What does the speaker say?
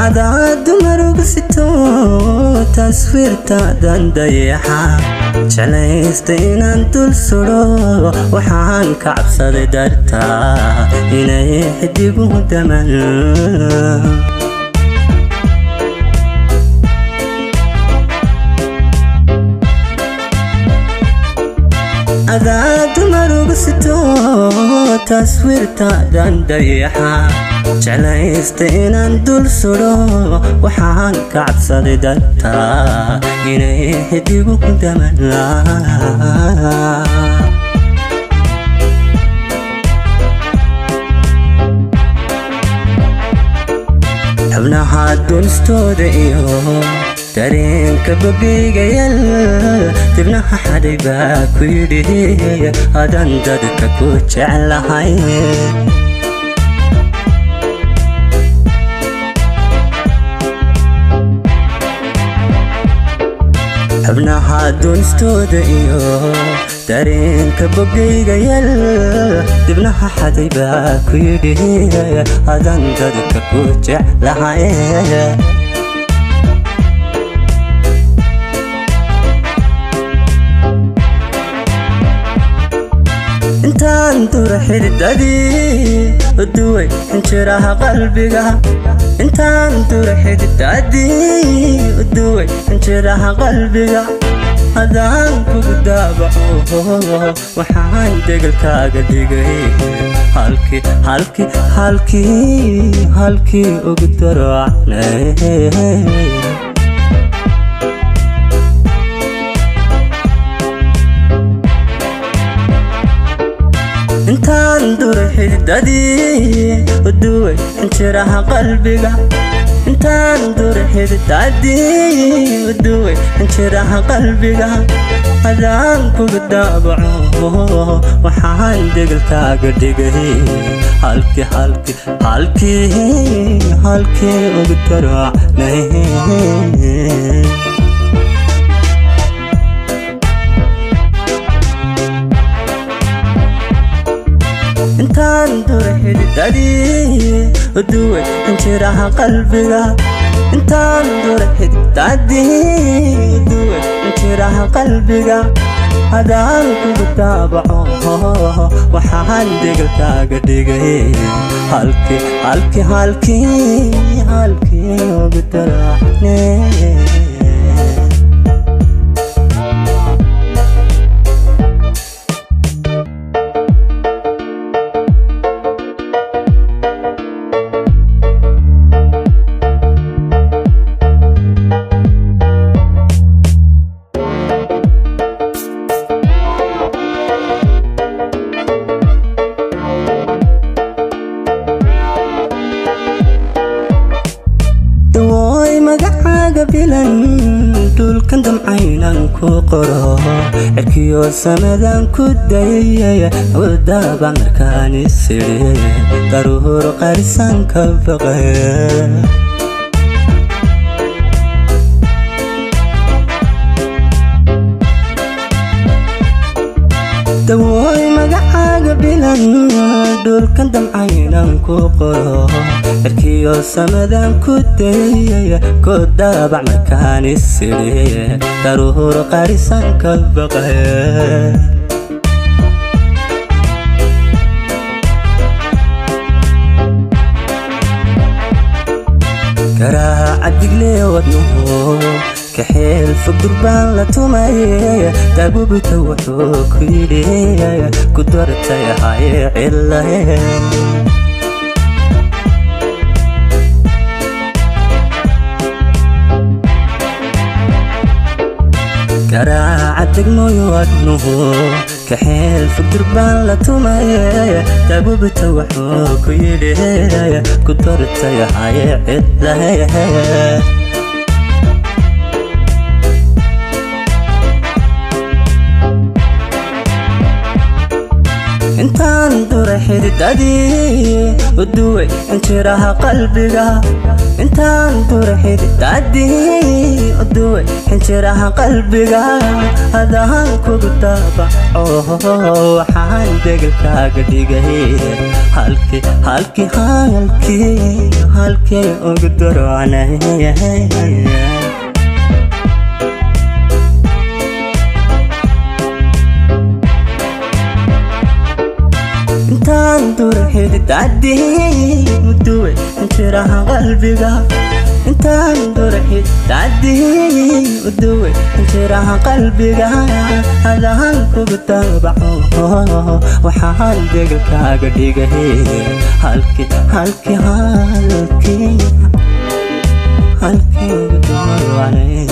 Adaa Dumar Ugu Sitoo taswiirtaadan dayaxa jeclaysta inaan dul sudho waxaan ka cabsaday dartaa inay xidigu daman Adaa Dumar Ugu Sitoo taswiirtaadan dayaxa jeclaysta inaan dul sudho waxaan ka cabsaday dartaa inay xidigu daman xubnaha dunistooda iyo dareenka bogigayal dibnaha xadhay baa ku yidhi adan dadka ku jeclahay xubnaha dunistooda iyo dareenka bogigayal dibnaha xadhay baa ku yidhi adan dadka ku jeclahay intaan dura xididadii uduway injiraha qalbiga intaan dura xididadii uduway injiraha qalbiga adaan kugu daabaco waxaan degalkaaga dhigay halkii ugu daracnay intaan dura xididadii uduway injiraha qalbiga intaan dura xididadii uduway injiraha qalbiga adaan kugu daabaco waxaan degalkaaga dhigay halkii ugu daracnay intaan dura xididadii uduway injiraha qalbiga intaan dura xididadii uduway injiraha qalbiga adaan kugu daabaco waxaan degalkaaga dhigay halkii ugu daracnay bilan dulkan damcaynan ku qoro cirkiyo samadan ku dayay wadaba markaan isiri daruur qarisan ka baqay dawooy magacaaga bilan dulkan damcaynan ku qoro cirkiyo samadan ku dayay kodaba markaan isiri daruur qarisan ka baqay garaaca digle wadnuhu كحيل فقربان لا تماي دابوبت وحوك يدي كدرت يا هاي علا قراعة دقمو يوادنه كحيل فقربان لا تماي دابوبت وحوك يدي كدرت يا هاي علا intaan duray xididadii uduway injiraha qalbiga intaan duray xididadii uduway injiraha qalbiga hadaan kugu daabaco waxaan degelkaaga dhigay halkii ugu darocnay intaan duray xididadii uduway injiraha qalbiga intaan duray xididadii uduway injiraha qalbiga hadaan kugu daabaco waxaan degelkaaga dhigay halkii ugu darocnay